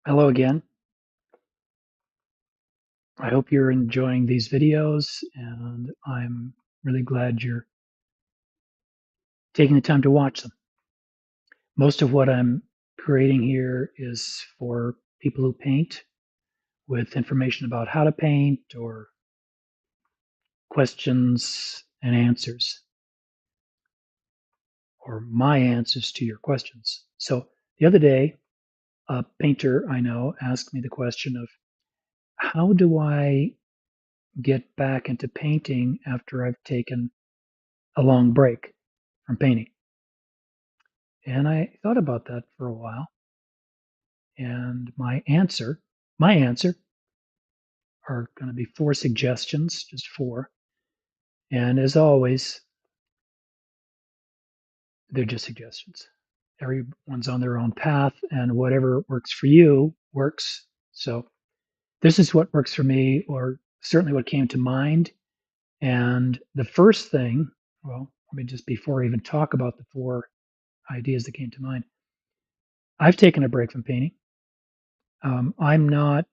Hello again. I hope you're enjoying these videos, and I'm really glad you're taking the time to watch them. Most of what I'm creating here is for people who paint, with information about how to paint or questions and answers, or my answers to your questions. So the other day, a painter I know asked me the question of, how do I get back into painting after I've taken a long break from painting? And I thought about that for a while. And my answer are going to be four suggestions, just four. And as always, they're just suggestions. Everyone's on their own path, and whatever works for you works. So this is what works for me, or certainly what came to mind. And the first thing, well, let me just, before I even talk about the four ideas that came to mind, I've taken a break from painting. I'm not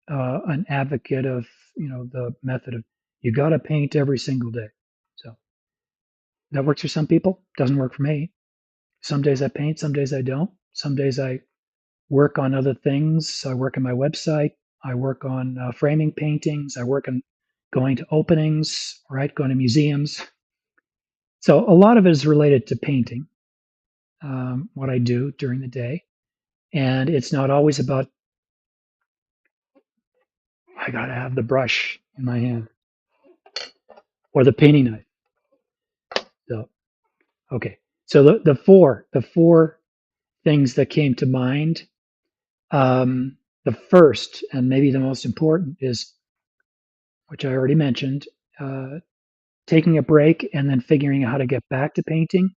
an advocate of the method of you got to paint every single day. So that works for some people, doesn't work for me. Some days I paint, some days I don't. Some days I work on other things. I work on my website. I work on framing paintings. I work on going to openings, right? Going to museums. So a lot of it is related to painting, what I do during the day. And it's not always about, I got to have the brush in my hand or the painting knife. So okay. So the four things that came to mind. The first and maybe the most important is, which I already mentioned, uh, taking a break and then figuring out how to get back to painting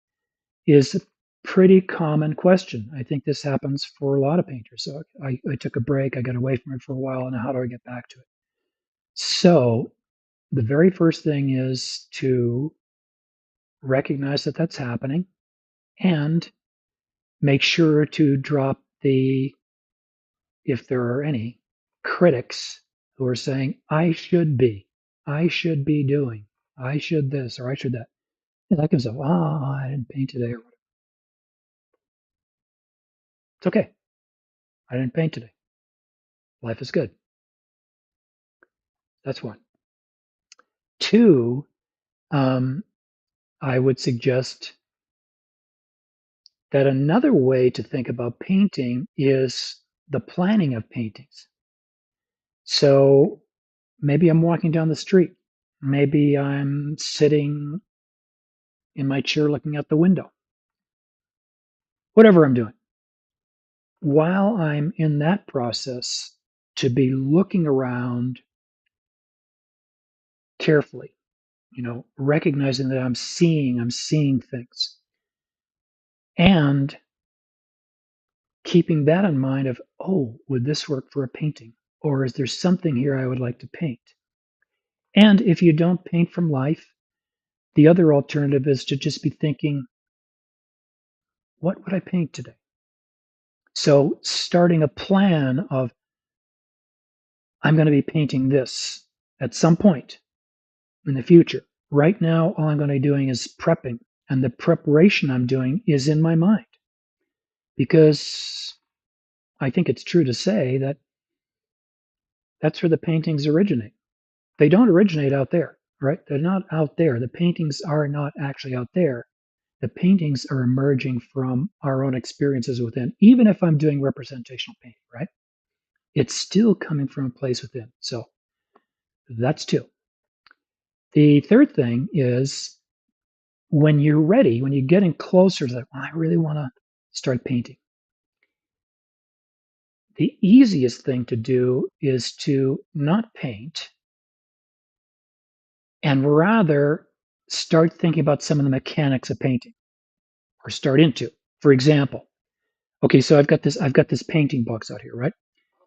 is a pretty common question. I think this happens for a lot of painters. So I took a break, I got away from it for a while, and how do I get back to it? So the very first thing is to recognize that that's happening and make sure to drop the, if there are any, critics who are saying, I should be doing, I should this, or I should that. And that comes up, I didn't paint today, or whatever. It's okay. I didn't paint today. Life is good. That's one. Two, um, I would suggest that another way to think about painting is the planning of paintings. So maybe I'm walking down the street. Maybe I'm sitting in my chair looking out the window. Whatever I'm doing. While I'm in that process, to be looking around carefully, recognizing that I'm seeing things, and keeping that in mind of, oh, would this work for a painting? Or is there something here I would like to paint? And if you don't paint from life, the other alternative is to just be thinking, what would I paint today? So starting a plan of, I'm going to be painting this at some point in the future. Right now, all I'm going to be doing is prepping, and the preparation I'm doing is in my mind because I think it's true to say that that's where the paintings originate. They don't originate out there, right? They're not out there. The paintings are not actually out there. The paintings are emerging from our own experiences within, even if I'm doing representational painting, right? It's still coming from a place within. So that's two. The third thing is, when you're ready, when you're getting closer to that, I really want to start painting. The easiest thing to do is to not paint and rather start thinking about some of the mechanics of painting, or start into. For example, okay, so I've got this painting box out here, right?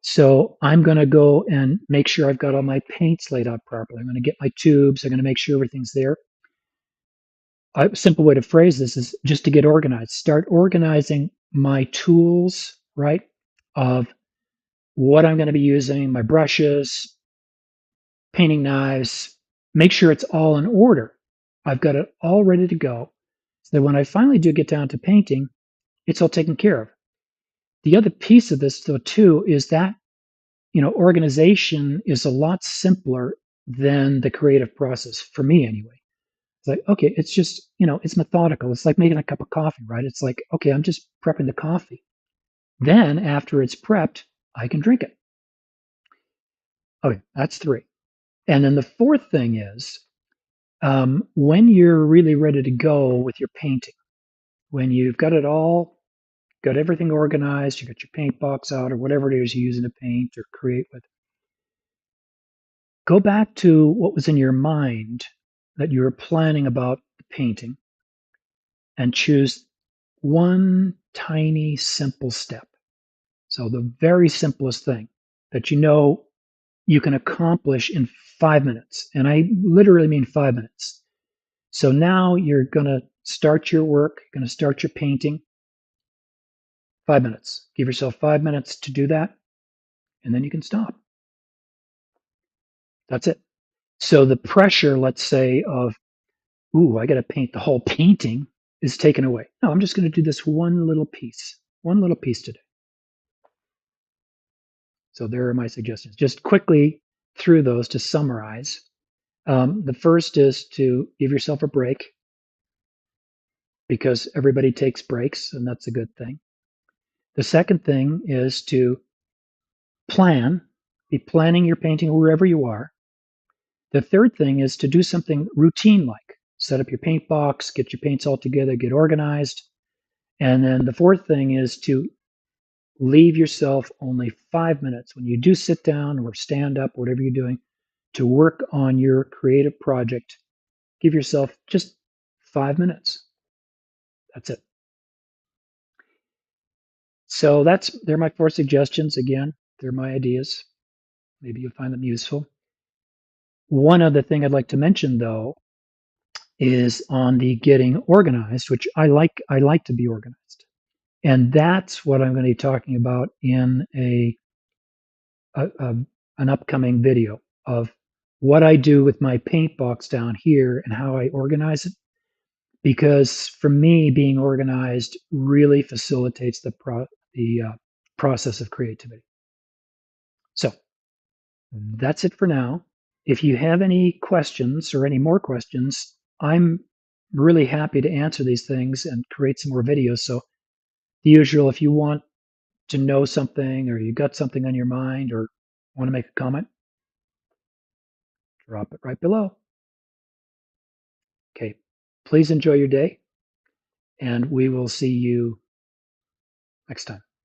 So I'm going to go and make sure I've got all my paints laid out properly. I'm going to get my tubes. I'm going to make sure everything's there. A simple way to phrase this is just to get organized. Start organizing my tools, right? Of what I'm going to be using, my brushes, painting knives, make sure it's all in order. I've got it all ready to go so that when I finally do get down to painting, it's all taken care of. The other piece of this, though, too, is that organization is a lot simpler than the creative process for me, anyway. It's like, okay, it's just it's methodical. It's like making a cup of coffee, right? It's like, okay, I'm just prepping the coffee. Then after it's prepped, I can drink it. Okay, that's three. And then the fourth thing is when you're really ready to go with your painting, when you've got it all, got everything organized, you got your paint box out or whatever it is you're using to paint or create with, go back to what was in your mind that you were planning about the painting and choose one tiny simple step. So the very simplest thing that you can accomplish in 5 minutes. And I literally mean 5 minutes. So now you're going to start your work, you're going to start your painting. 5 minutes. Give yourself 5 minutes to do that, and then you can stop. That's it. So the pressure, let's say, of, ooh, I got to paint the whole painting is taken away. No, I'm just going to do this one little piece today. So there are my suggestions. Just quickly through those to summarize. The first is to give yourself a break because everybody takes breaks, and that's a good thing. The second thing is to be planning your painting wherever you are. The third thing is to do something routine like set up your paint box, get your paints all together, get organized. And then the fourth thing is to leave yourself only 5 minutes when you do sit down or stand up, whatever you're doing, to work on your creative project. Give yourself just 5 minutes. That's it. So they're my four suggestions. Again, they're my ideas. Maybe you'll find them useful. One other thing I'd like to mention, though, is on the getting organized, which I like. I like to be organized, and that's what I'm going to be talking about in an upcoming video of what I do with my paint box down here and how I organize it. Because for me, being organized really facilitates the process of creativity. So that's it for now. If you have any questions or any more questions, I'm really happy to answer these things and create some more videos. So the usual, if you want to know something or you got something on your mind or want to make a comment, drop it right below. Okay. Please enjoy your day, and we will see you next time.